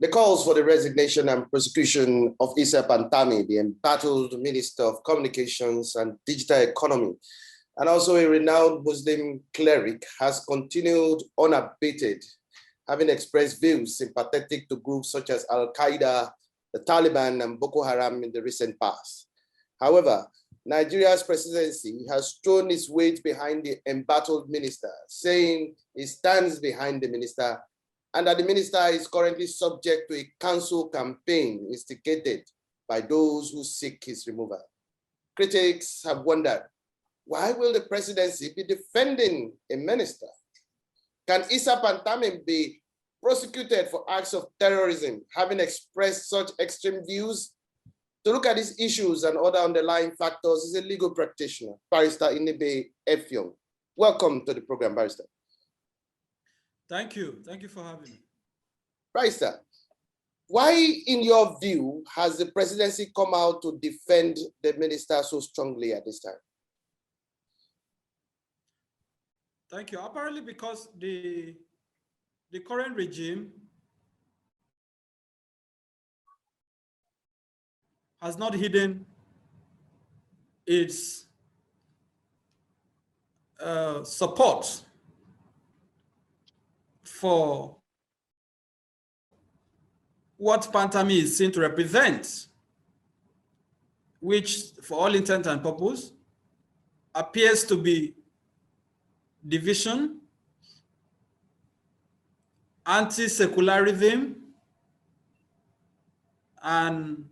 The calls for the resignation and prosecution of Pantami, the embattled Minister of Communications and Digital Economy, and also a renowned Muslim cleric, has continued unabated, having expressed views sympathetic to groups such as Al-Qaeda, the Taliban, and Boko Haram in the recent past. However, Nigeria's presidency has thrown its weight behind the embattled minister, saying it stands behind the minister and that the minister is currently subject to a council campaign instigated by those who seek his removal. Critics have wondered, why will the presidency be defending a minister? Can Pantami be prosecuted for acts of terrorism, having expressed such extreme views? To look at these issues and other underlying factors is a legal practitioner, Barrister Inibehe Effiong. Welcome to the program, Barrister. Thank you. Thank you for having me. Barrister, why, in your view, has the presidency come out to defend the minister so strongly at this time? Thank you. Apparently because the current regime has not hidden its support for what Pantami is seen to represent, which for all intent and purpose appears to be division, anti-secularism, and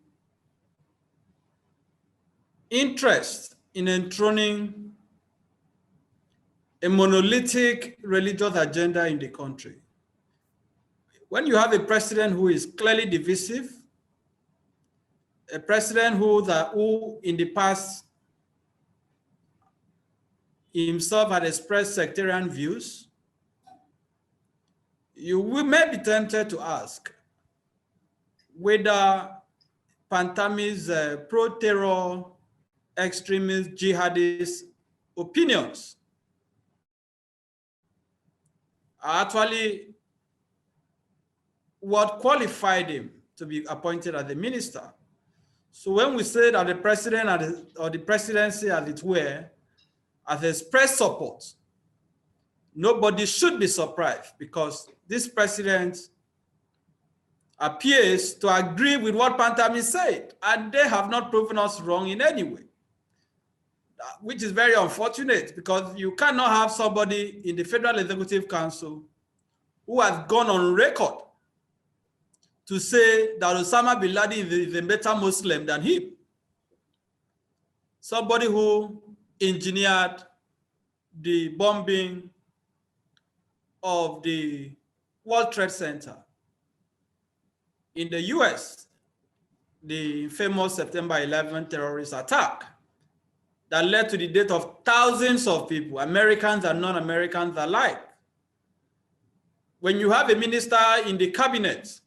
interest in enthroning a monolithic religious agenda in the country. When you have a president who is clearly divisive, a president who in the past himself had expressed sectarian views, you may be tempted to ask whether Pantami's pro-terror, extremist, jihadist opinions are actually what qualified him to be appointed as the minister. So when we say that the president or the presidency, as it were, has expressed support, nobody should be surprised, because this president appears to agree with what Pantami said, and they have not proven us wrong in any way, which is very unfortunate, because you cannot have somebody in the Federal Executive Council who has gone on record to say that Osama bin Laden is a better Muslim than him. Somebody who engineered the bombing of the World Trade Center in the US, the famous September 11 terrorist attack that led to the death of thousands of people, Americans and non-Americans alike. When you have a minister in the cabinet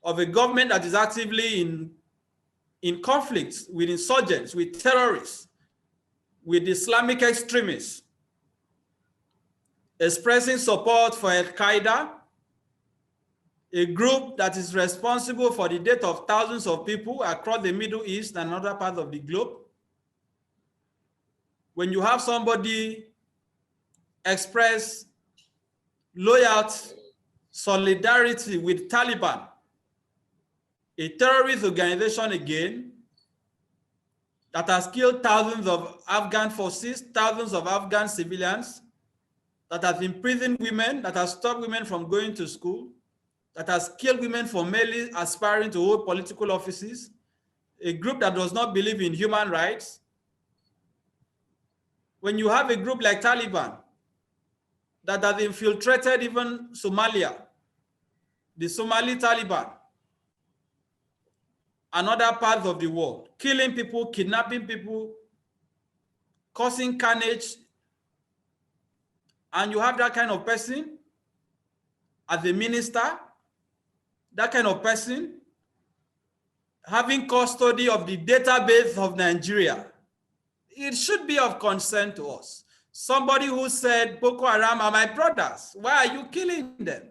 of a government that is actively in conflicts with insurgents, with terrorists, with Islamic extremists, expressing support for Al-Qaeda, a group that is responsible for the death of thousands of people across the Middle East and other parts of the globe. When you have somebody express loyalty, solidarity with Taliban, a terrorist organization again, that has killed thousands of Afghan forces, thousands of Afghan civilians, that has imprisoned women, that has stopped women from going to school, that has killed women for merely aspiring to hold political offices, a group that does not believe in human rights. When you have a group like Taliban that has infiltrated even Somalia, the Somali Taliban, and other parts of the world, killing people, kidnapping people, causing carnage, and you have that kind of person as a minister, that kind of person having custody of the database of Nigeria, it should be of concern to us. Somebody who said, Boko Haram are my brothers, why are you killing them?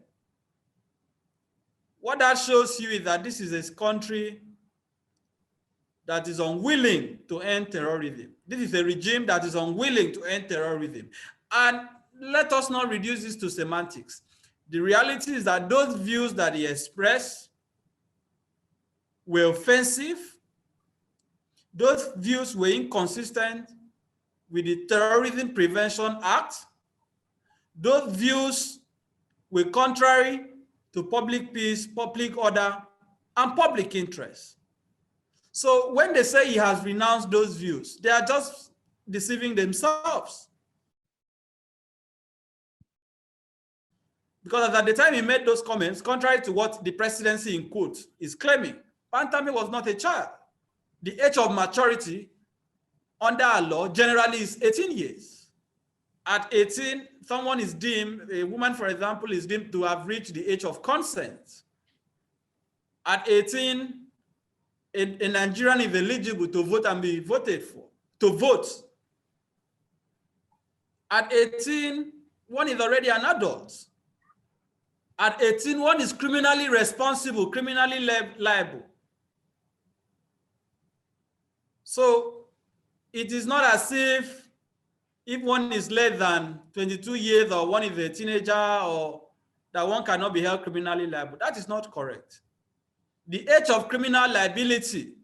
what that shows you is that this is a country that is unwilling to end terrorism. This is a regime that is unwilling to end terrorism. And let us not reduce this to semantics. The reality is that those views that he expressed were offensive. Those views were inconsistent with the Terrorism Prevention Act. Those views were contrary to public peace, public order, and public interest. So when they say he has renounced those views, they are just deceiving themselves. Because at the time he made those comments, contrary to what the presidency in quotes is claiming, Pantami was not a child. The age of maturity under our law generally is 18 years. At 18, someone is deemed, a woman, for example, is deemed to have reached the age of consent. At 18, a Nigerian is eligible to vote and be voted for, to vote. At 18, one is already an adult. At 18, one is criminally responsible, criminally liable. So it is not as if one is less than 22 years or one is a teenager or that one cannot be held criminally liable. That is not correct. The age of criminal liability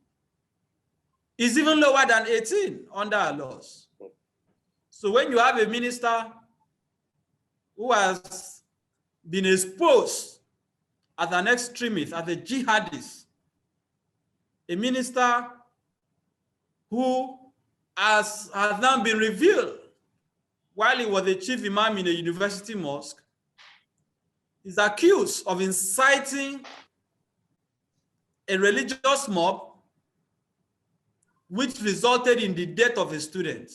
is even lower than 18 under our laws. So when you have a minister who has been exposed as an extremist, as a jihadist, a minister who has now been revealed while he was a chief imam in a university mosque, is accused of inciting a religious mob which resulted in the death of a student.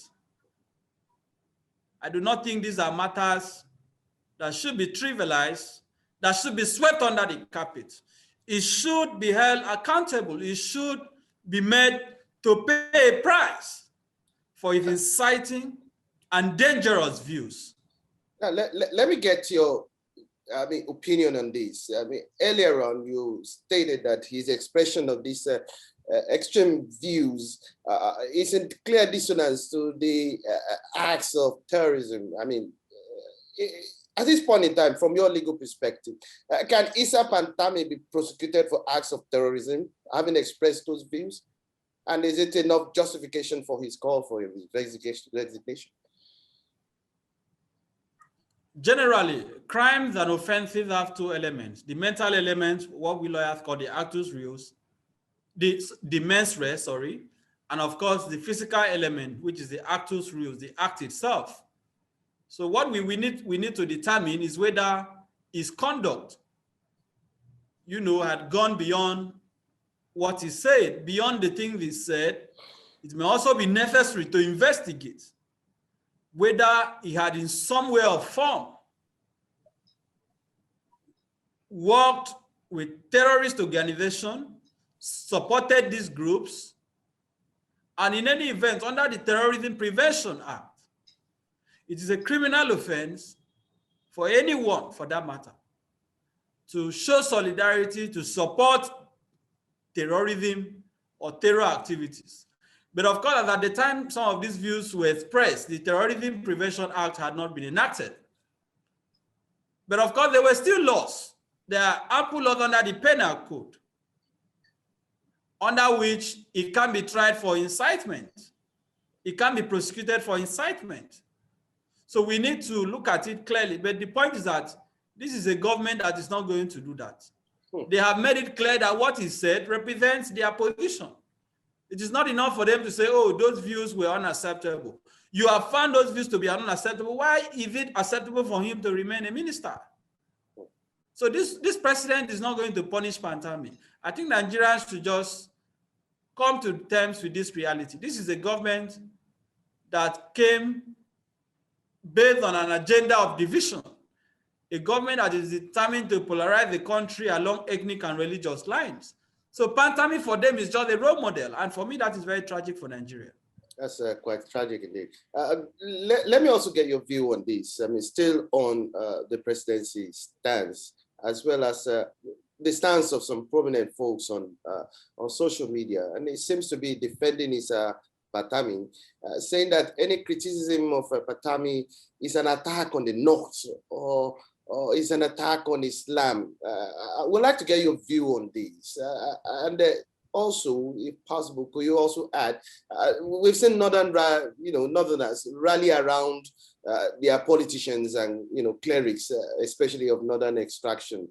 I do not think these are matters that should be trivialized, that should be swept under the carpet. It should be held accountable. It should be made to pay a price for his inciting and dangerous views. Now, let me get your opinion on this. Earlier on, you stated that his expression of these extreme views is in clear dissonance to the acts of terrorism. At this point in time, from your legal perspective, can Issa Pantami be prosecuted for acts of terrorism, having expressed those views? And is it enough justification for his call for his resignation? Generally, crimes and offenses have two elements. The mental element, what we lawyers call the actus reus, the mens res, and of course the physical element, which is the actus reus, the act itself. So what we need to determine is whether his conduct, had gone beyond what he said, beyond the things he said. It may also be necessary to investigate whether he had in some way or form worked with terrorist organizations, supported these groups, and in any event, under the Terrorism Prevention Act, it is a criminal offense for anyone, for that matter, to show solidarity, to support terrorism or terror activities. But of course, at the time some of these views were expressed, the Terrorism Prevention Act had not been enacted. But of course, there were still laws. There are ample laws under the Penal Code, under which it can be tried for incitement. It can be prosecuted for incitement. So we need to look at it clearly. But the point is that this is a government that is not going to do that. They have made it clear that what is said represents their position. It is not enough for them to say, oh, those views were unacceptable. You have found those views to be unacceptable. Why is it acceptable for him to remain a minister? So this president is not going to punish Pantami. I think Nigerians should just come to terms with this reality. This is a government that came based on an agenda of division, a government that is determined to polarize the country along ethnic and religious lines. So Pantami for them is just a role model. And for me, that is very tragic for Nigeria. That's quite tragic indeed. Let me also get your view on this. Still on the presidency stance, as well as the stance of some prominent folks on social media, and it seems to be defending his Pantami, saying that any criticism of Pantami is an attack on the North or is an attack on Islam. I would like to get your view on this. And also, if possible, could you also add, we've seen Northerners rally around their politicians and, clerics, especially of Northern extraction.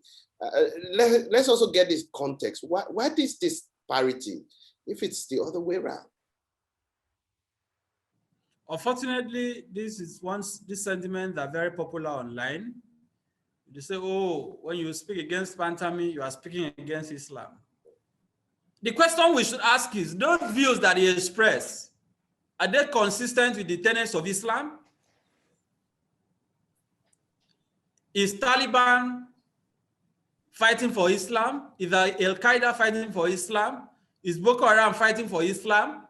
Let's also get this context. Why this disparity if it's the other way around? Unfortunately, this sentiments are very popular online. They say, oh, when you speak against Pantami, you are speaking against Islam. The question we should ask is, those views that he expressed, are they consistent with the tenets of Islam? Is Taliban fighting for Islam? Is Al-Qaeda fighting for Islam? Is Boko Haram fighting for Islam?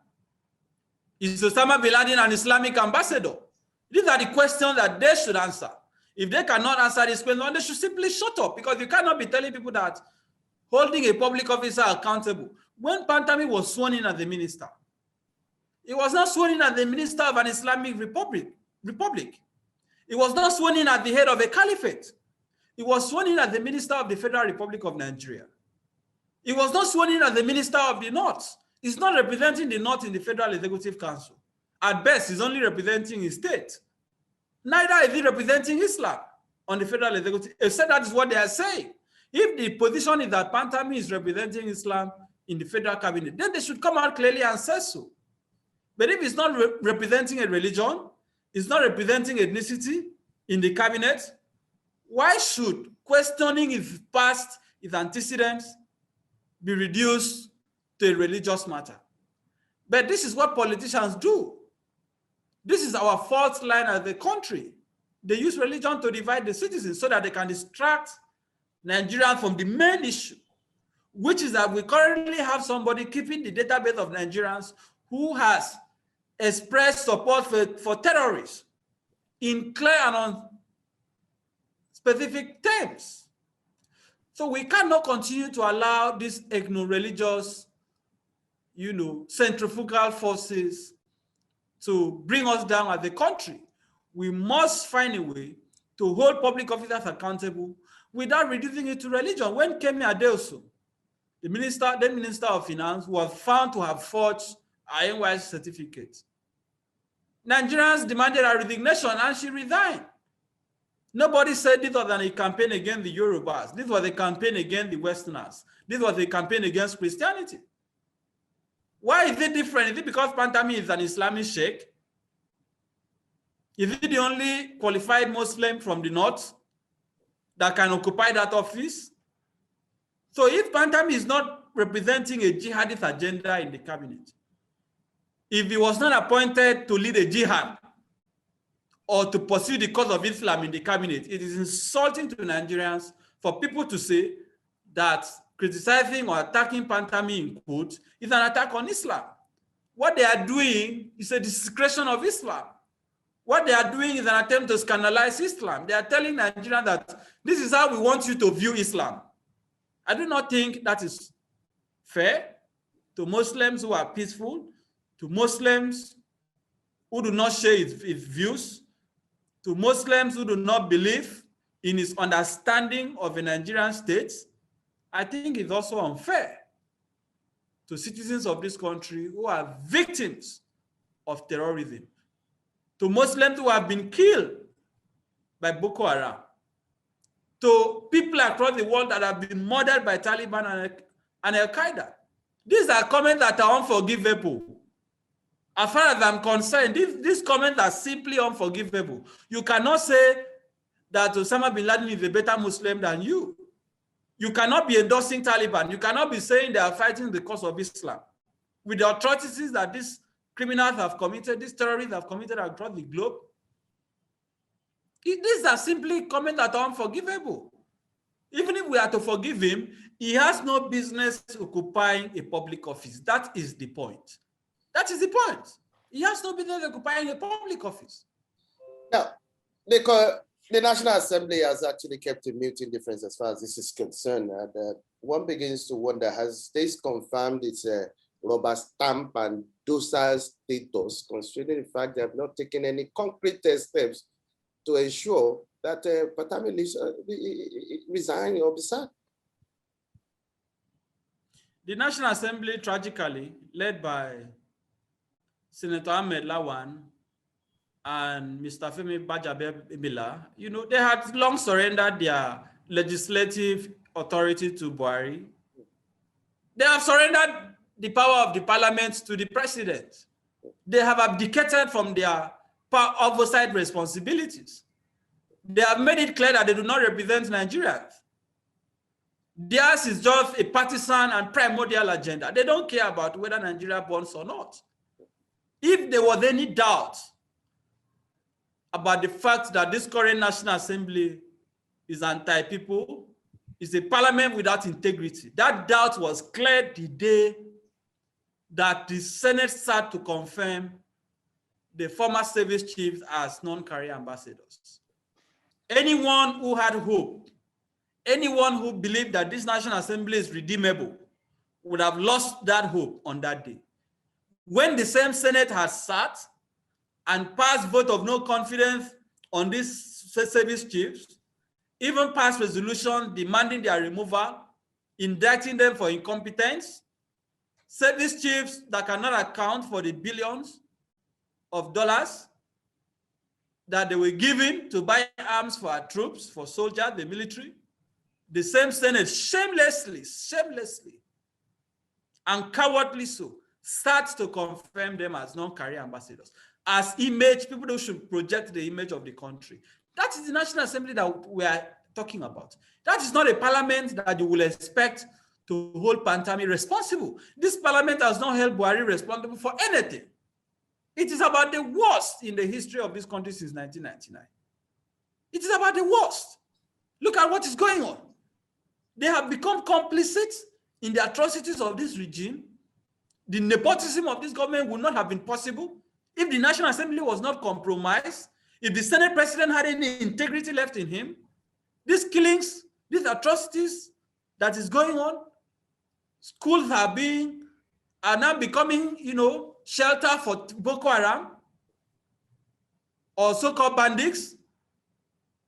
Is Osama bin Laden an Islamic ambassador? These are the questions that they should answer. If they cannot answer this question, they should simply shut up, because you cannot be telling people that holding a public officer accountable. When Pantami was sworn in as the minister, he was not sworn in as the minister of an Islamic republic. He was not sworn in as the head of a caliphate. He was sworn in as the minister of the Federal Republic of Nigeria. He was not sworn in as the minister of the North. He's not representing the North in the Federal Executive Council. At best, he's only representing his state. Neither is he representing Islam on the Federal Executive. Except that is what they are saying. If the position is that Pantami is representing Islam in the Federal Cabinet, then they should come out clearly and say so. But if it's not representing a religion, it's not representing ethnicity in the cabinet, why should questioning his past, his antecedents, be reduced to a religious matter? But this is what politicians do. This is our fault line as a country. They use religion to divide the citizens so that they can distract Nigerians from the main issue, which is that we currently have somebody keeping the database of Nigerians who has expressed support for terrorists in clear and on specific terms. So we cannot continue to allow these ethno-religious, centrifugal forces to bring us down as a country. We must find a way to hold public officers accountable without reducing it to religion. When Kemi Adeosun, the Minister of Finance, was found to have forged her NYSC certificate, Nigerians demanded her resignation and she resigned. Nobody said this was a campaign against the Yorubas. This was a campaign against the Westerners. This was a campaign against Christianity. Why is it different? Is it because Pantami is an Islamic sheikh? Is it the only qualified Muslim from the North that can occupy that office? So if Pantami is not representing a jihadist agenda in the cabinet, if he was not appointed to lead a jihad or to pursue the cause of Islam in the cabinet, it is insulting to Nigerians for people to say that criticizing or attacking Pantami in quotes is an attack on Islam. What they are doing is a desecration of Islam. What they are doing is an attempt to scandalize Islam. They are telling Nigerians that this is how we want you to view Islam. I do not think that is fair to Muslims who are peaceful, to Muslims who do not share his views, to Muslims who do not believe in his understanding of a Nigerian state. I think it's also unfair to citizens of this country who are victims of terrorism, to Muslims who have been killed by Boko Haram, to people across the world that have been murdered by Taliban and Al-Qaeda. These are comments that are unforgivable. As far as I'm concerned, these comments are simply unforgivable. You cannot say that Osama bin Laden is a better Muslim than you. You cannot be endorsing Taliban. You cannot be saying they are fighting the cause of Islam. With the atrocities that these criminals have committed, these terrorists have committed across the globe, these are simply comments that are unforgivable. Even if we are to forgive him, he has no business occupying a public office. That is the point. That is the point. He has no business occupying a public office. Now, The National Assembly has actually kept a mute indifference as far as this is concerned. And one begins to wonder, has this confirmed its rubber stamp and docile status, considering the fact they have not taken any concrete steps to ensure that Pantami resign or be sacked? The National Assembly, tragically, led by Senator Ahmed Lawan and Mr. Femi Bajaber-Mila, they had long surrendered their legislative authority to Buhari. They have surrendered the power of the parliament to the president. They have abdicated from their oversight responsibilities. They have made it clear that they do not represent Nigerians. Theirs is just a partisan and primordial agenda. They don't care about whether Nigeria bonds or not. If there was any doubt about the fact that this current National Assembly is anti-people, is a parliament without integrity, that doubt was cleared the day that the Senate started to confirm the former service chiefs as non-career ambassadors. Anyone who had hope, anyone who believed that this National Assembly is redeemable would have lost that hope on that day. When the same Senate has sat and passed vote of no confidence on these service chiefs, even passed resolution demanding their removal, indicting them for incompetence, service chiefs that cannot account for the billions of dollars that they were given to buy arms for our troops, for soldiers, the military, the same Senate shamelessly, and cowardly so, starts to confirm them as non-career ambassadors, as image, people who should project the image of the country. That is the National Assembly that we are talking about. That is not a parliament that you will expect to hold Pantami responsible. This parliament has not held Buhari responsible for anything. It is about the worst in the history of this country since 1999. It is about the worst. Look at what is going on. They have become complicit in the atrocities of this regime. The nepotism of this government would not have been possible if the National Assembly was not compromised, if the Senate President had any integrity left in him. These killings, these atrocities that is going on, schools are now becoming, shelter for Boko Haram or so-called bandits,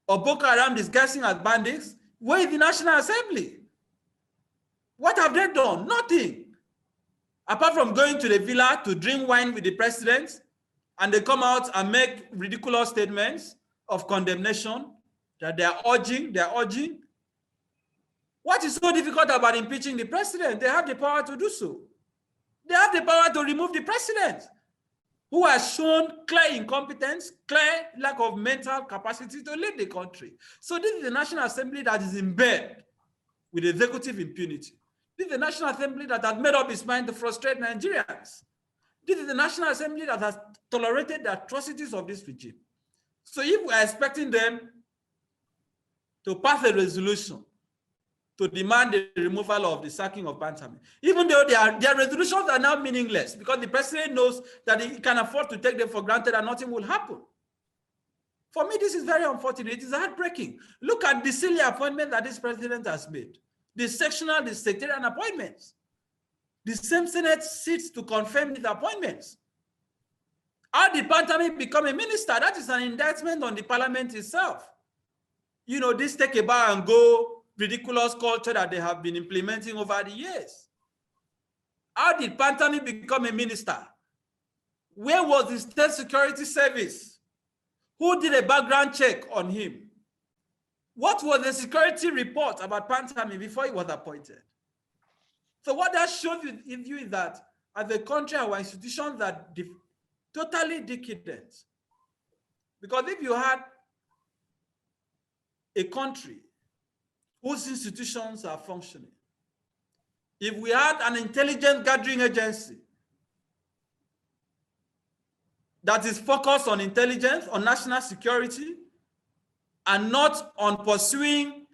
or Boko Haram disguising as bandits. Where is the National Assembly? What have they done? Nothing. Apart from going to the villa to drink wine with the president, and they come out and make ridiculous statements of condemnation that they are urging. What is so difficult about impeaching the president? They have the power to do so. They have the power to remove the president, who has shown clear incompetence, clear lack of mental capacity to lead the country. So this is the National Assembly that is in bed with executive impunity. This is the National Assembly that has made up its mind to frustrate Nigerians. This is the National Assembly that has tolerated the atrocities of this regime. So if we are expecting them to pass a resolution to demand the removal of the sacking of Pantami, even though their resolutions are now meaningless because the president knows that he can afford to take them for granted and nothing will happen. For me, this is very unfortunate. It is heartbreaking. Look at the silly appointment that this president has made. The sectional, the sectarian appointments. The same Senate sits to confirm these appointments. How did Pantami become a minister? That is an indictment on the parliament itself. This take a bow and go ridiculous culture that they have been implementing over the years. How did Pantami become a minister? Where was the State Security Service? Who did a background check on him? What was the security report about Pantami before he was appointed? So what that shows you is that as a country, our institutions are totally decadent. Because if you had a country whose institutions are functioning, if we had an intelligence gathering agency that is focused on intelligence, on national security, and not on pursuing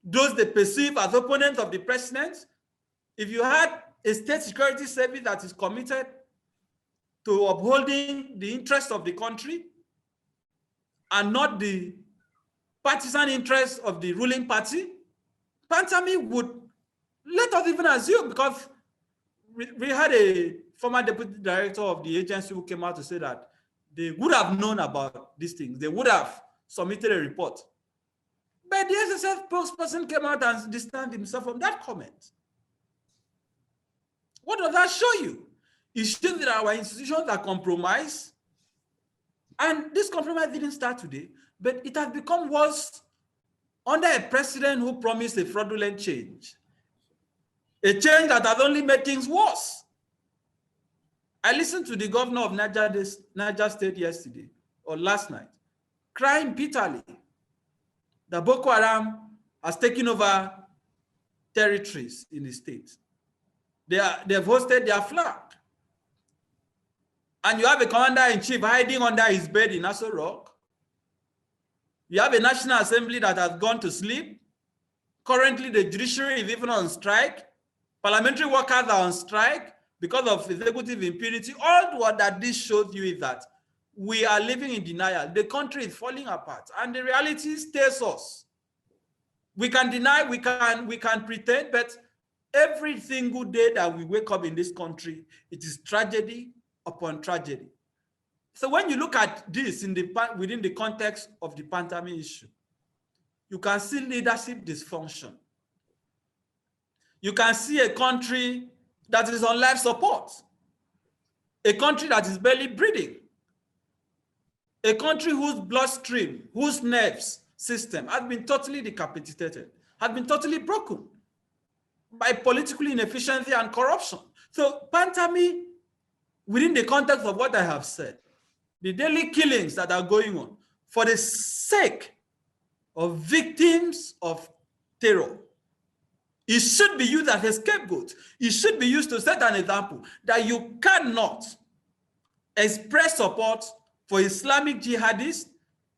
those they perceive as opponents of the president, if you had a state security service that is committed to upholding the interests of the country and not the partisan interests of the ruling party, Pantami would let us even assume, because we had a former deputy director of the agency who came out to say that they would have known about these things. They would have submitted a report. But the SSF spokesperson came out and distanced himself from that comment. What does that show you? It shows that our institutions are compromised. And this compromise didn't start today, but it has become worse under a president who promised a fraudulent change. A change that has only made things worse. I listened to the governor of Niger State yesterday, or last night, crying bitterly that Boko Haram has taken over territories in the state. They've hosted their flag. And you have a commander-in-chief hiding under his bed in Aso Rock. You have a National Assembly that has gone to sleep. Currently, the judiciary is even on strike. Parliamentary workers are on strike because of executive impunity. All what that this shows you is that we are living in denial. The country is falling apart, and the reality stays us. We can deny, we can pretend, but every single day that we wake up in this country, it is tragedy upon tragedy. So when you look at this within the context of the Pantami issue, you can see leadership dysfunction. You can see a country that is on life support, a country that is barely breathing, a country whose bloodstream, whose nerves system has been totally decapitated, has been totally broken by political inefficiency and corruption. So Pantami, within the context of what I have said, the daily killings that are going on for the sake of victims of terror, it should be used as a scapegoat. It should be used to set an example that you cannot express support for Islamic jihadists,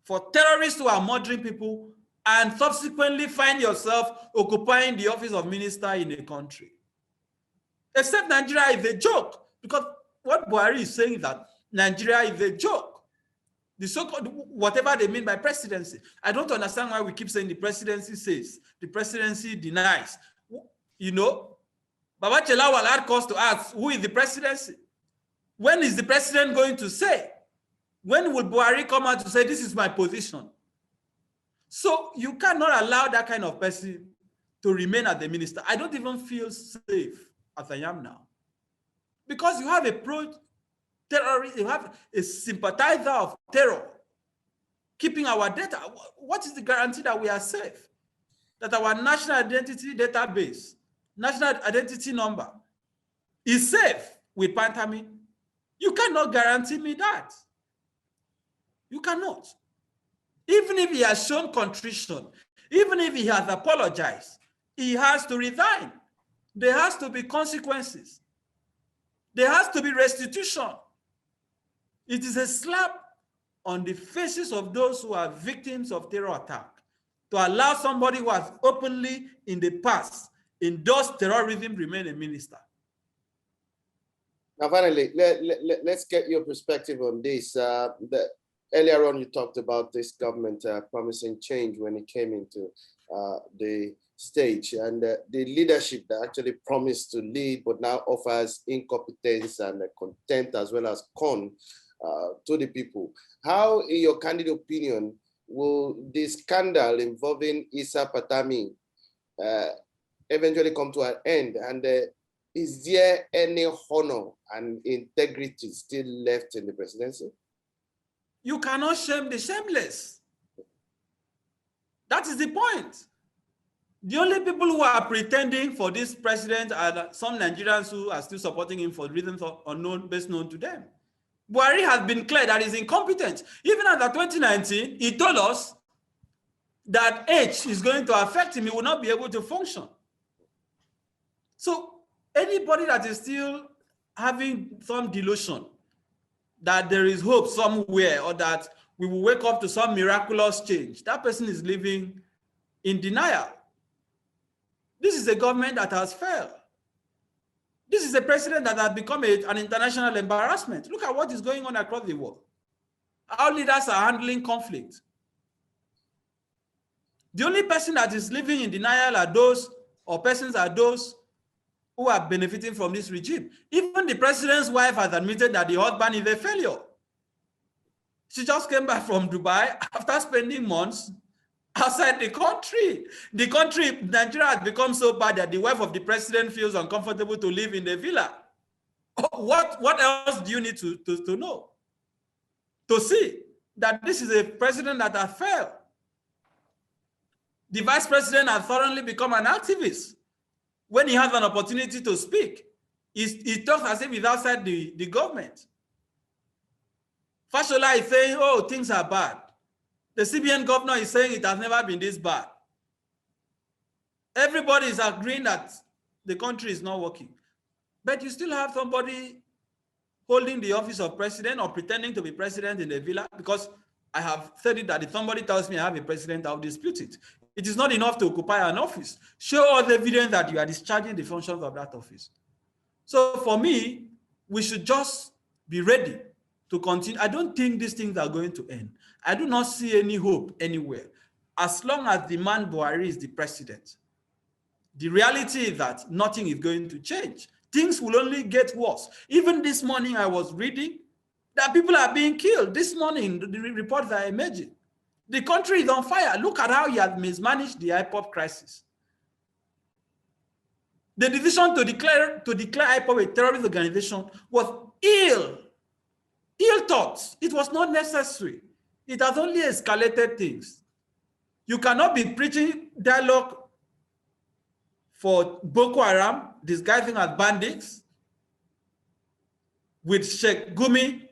for terrorists who are murdering people, and subsequently find yourself occupying the office of minister in a country. Except Nigeria is a joke, because what Buhari is saying is that Nigeria is a joke. The so-called, whatever they mean by presidency. I don't understand why we keep saying the presidency says, the presidency denies. You know, Baba Chela will ask us to ask, who is the presidency? When is the president going to say? When will Buhari come out to say, this is my position? So you cannot allow that kind of person to remain as the minister. I don't even feel safe as I am now. Because you have a pro-terrorist, you have a sympathizer of terror keeping our data. What is the guarantee that we are safe? That our national identity database, national identity number is safe with Pantami? You cannot guarantee me that. You cannot. Even if he has shown contrition, even if he has apologized, he has to resign. There has to be consequences. There has to be restitution. It is a slap on the faces of those who are victims of terror attack to allow somebody who has openly in the past endorsed terrorism remain a minister. Now, finally, let's get your perspective on this. Earlier on, you talked about this government promising change when it came into the stage, and the leadership that actually promised to lead but now offers incompetence and contempt as well as con to the people. How, in your candid opinion, will this scandal involving Issa Pantami eventually come to an end? And is there any honor and integrity still left in the presidency? You cannot shame the shameless. That is the point. The only people who are pretending for this president are some Nigerians who are still supporting him for reasons unknown, best known to them. Buhari has been clear that he's incompetent. Even after 2019, he told us that age is going to affect him. He will not be able to function. So anybody that is still having some delusion that there is hope somewhere or that we will wake up to some miraculous change, that person is living in denial. This is a government that has failed. This is a president that has become an international embarrassment. Look at what is going on across the world. Our leaders are handling conflict. The only person that is living in denial are those, or persons are those who are benefiting from this regime. Even the president's wife has admitted that the husband is a failure. She just came back from Dubai after spending months outside the country. The country, Nigeria, has become so bad that the wife of the president feels uncomfortable to live in the villa. What else do you need to know? To see that this is a president that has failed. The vice president has thoroughly become an activist. When he has an opportunity to speak, he talks as if he's outside the government. Fashola is saying, oh, things are bad. The CBN governor is saying it has never been this bad. Everybody is agreeing that the country is not working. But you still have somebody holding the office of president or pretending to be president in the villa, because I have said it that if somebody tells me I have a president, I'll dispute it. It is not enough to occupy an office. Show us evidence that you are discharging the functions of that office. So for me, we should just be ready to continue. I don't think these things are going to end. I do not see any hope anywhere. As long as the man Buhari is the president, the reality is that nothing is going to change. Things will only get worse. Even this morning, I was reading that people are being killed. This morning, the reports are emerging. The country is on fire. Look at how he has mismanaged the IPOB crisis. The decision to declare IPOB a terrorist organization was ill thought. It was not necessary. It has only escalated things. You cannot be preaching dialogue for Boko Haram, disguising as bandits, with Sheikh Gumi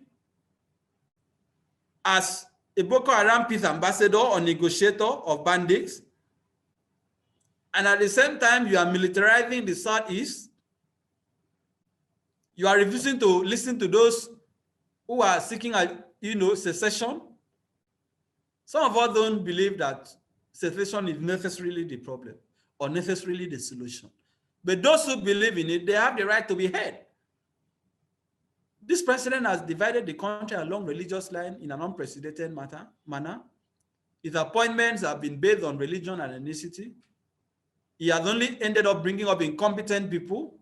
as a Boko Haram peace ambassador or negotiator of bandits, and at the same time you are militarizing the Southeast. You are refusing to listen to those who are seeking secession. Some of us don't believe that secession is necessarily the problem or necessarily the solution. But those who believe in it, they have the right to be heard. This president has divided the country along religious lines in an unprecedented manner. His appointments have been based on religion and ethnicity. He has only ended up bringing up incompetent people.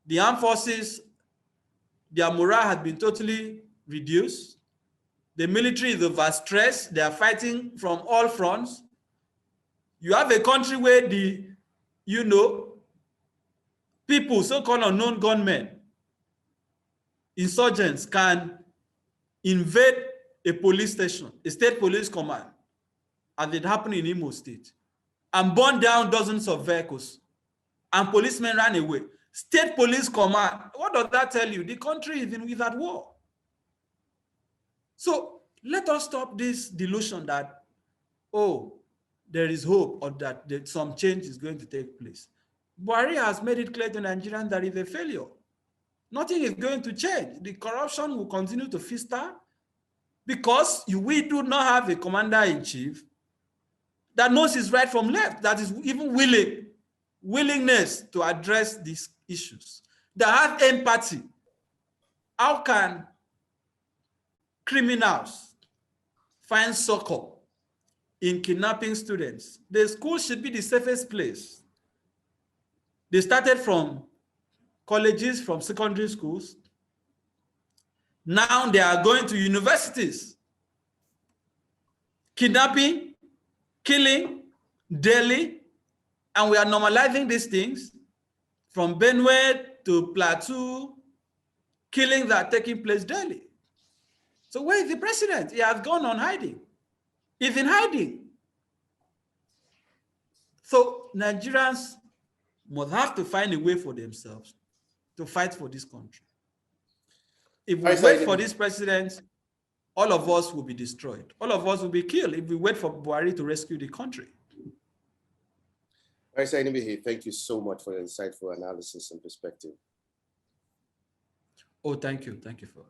The armed forces, their morale has been totally reduced. The military is overstressed. They are fighting from all fronts. You have a country where the, people, so-called unknown gunmen, insurgents, can invade a police station, a state police command, as it happened in Imo State, and burn down dozens of vehicles, and policemen ran away. State police command, what does that tell you? The country is at war. So let us stop this delusion that, oh, there is hope or that some change is going to take place. Buhari has made it clear to Nigerians that it's a failure. Nothing is going to change. The corruption will continue to fester because we do not have a commander-in-chief that knows his right from left, that is even willingness to address these issues, that has empathy. How can criminals find succor in kidnapping students? The school should be the safest place. They started from colleges, from secondary schools. Now they are going to universities. Kidnapping, killing, daily, and we are normalizing these things from Benue to Plateau. Killings are taking place daily. So where is the president? He has gone on hiding. He's in hiding. So Nigerians must have to find a way for themselves to fight for this country. If we wait for this president, all of us will be destroyed. All of us will be killed if we wait for Buhari to rescue the country. Barrister Inibehe, thank you so much for your insightful analysis and perspective. Oh, thank you. Thank you for